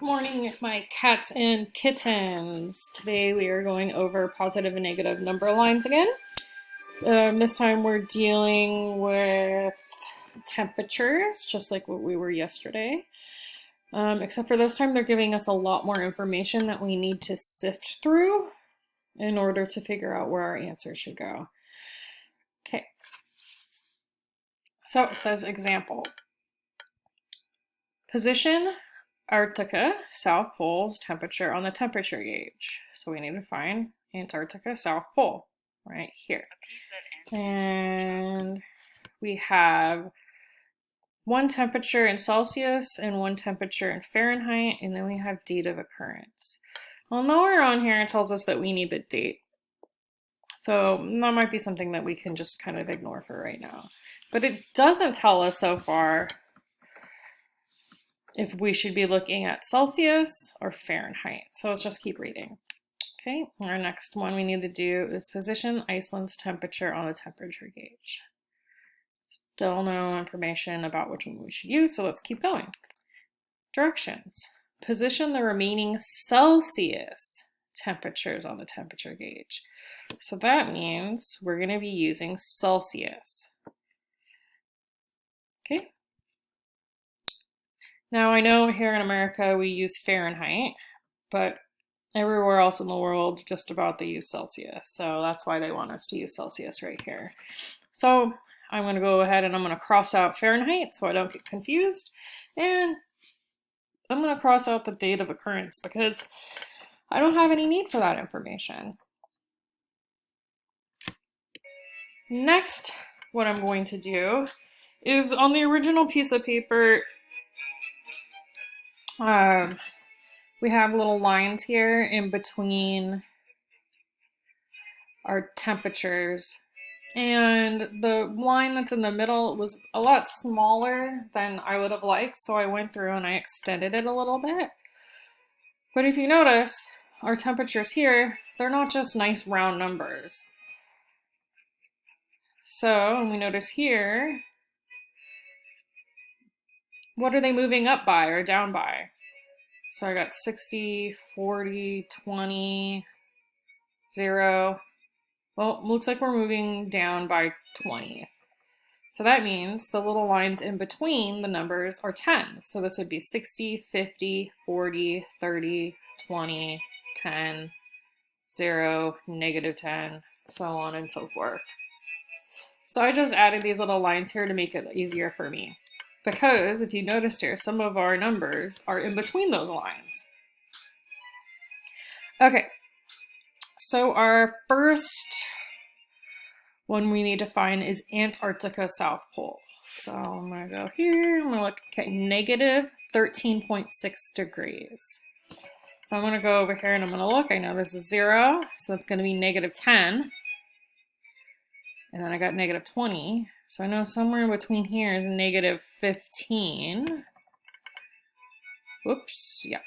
Good morning, my cats and kittens. Today we are going over positive and negative number lines again. This time we're dealing with temperatures, just like what we were yesterday. Except for this time they're giving us a lot more information that we need to sift through in order to figure out where our answer should go. Okay. So it says example. Position Antarctica, South Pole's temperature on the temperature gauge. So we need to find Antarctica, South Pole, right here. And we have one temperature in Celsius and one temperature in Fahrenheit, and then we have date of occurrence. Well, nowhere on here it tells us that we need the date. So that might be something that we can just kind of ignore for right now. But it doesn't tell us so far if we should be looking at Celsius or Fahrenheit. So let's just keep reading. Okay, our next one we need to do is position Iceland's temperature on the temperature gauge. Still no information about which one we should use, so let's keep going. Directions. Position the remaining Celsius temperatures on the temperature gauge. So that means we're going to be using Celsius. Okay. Now I know here in America we use Fahrenheit, but everywhere else in the world just about they use Celsius. So that's why they want us to use Celsius right here. So I'm going to go ahead and I'm going to cross out Fahrenheit so I don't get confused. And I'm going to cross out the date of occurrence because I don't have any need for that information. Next, what I'm going to do is on the original piece of paper, we have little lines here in between our temperatures. And the line that's in the middle was a lot smaller than I would have liked, so I went through and I extended it a little bit. But if you notice, our temperatures here, they're not just nice round numbers. So we notice here, what are they moving up by or down by? So I got 60, 40, 20, 0. Well, looks like we're moving down by 20. So that means the little lines in between the numbers are 10. So this would be 60, 50, 40, 30, 20, 10, 0, -10, so on and so forth. So I just added these little lines here to make it easier for me. Because if you noticed here, some of our numbers are in between those lines. Okay, so our first one we need to find is Antarctica South Pole. So I'm going to go here, I'm going to look at negative 13.6 degrees. So I'm going to go over here and I'm going to look. I know this is 0, so that's going to be -10. And then I got -20. So I know somewhere in between here is -15. Whoops, yeah.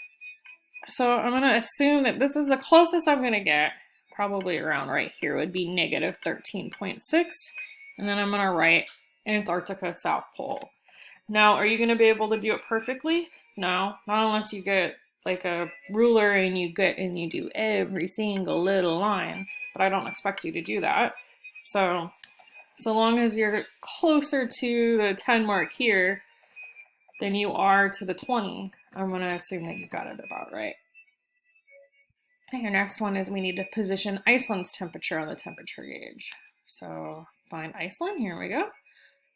So I'm going to assume that this is the closest I'm going to get. Probably around right here would be -13.6. And then I'm going to write Antarctica South Pole. Now, are you going to be able to do it perfectly? No, not unless you get like a ruler and you do every single little line. But I don't expect you to do that. So long as you're closer to the 10 mark here than you are to the 20, I'm going to assume that you got it about right. Okay, your next one is we need to position Iceland's temperature on the temperature gauge. So find Iceland, here we go.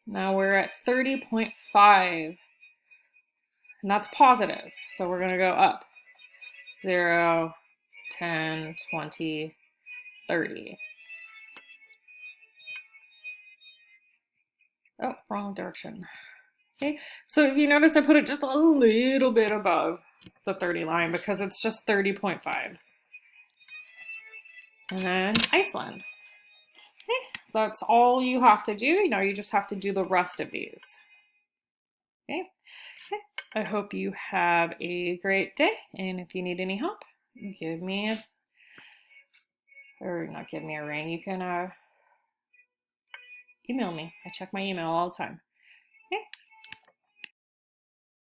Now we're at 30.5, and that's positive. So we're going to go up. 0, 10, 20, 30. Oh, wrong direction. Okay, so if you notice I put it just a little bit above the 30 line because it's just 30.5. And then Iceland. Okay, that's all you have to do. Now you just have to do the rest of these. Okay, I hope you have a great day. And if you need any help, give me a, or not give me a ring. You can email me. I check my email all the time. Okay.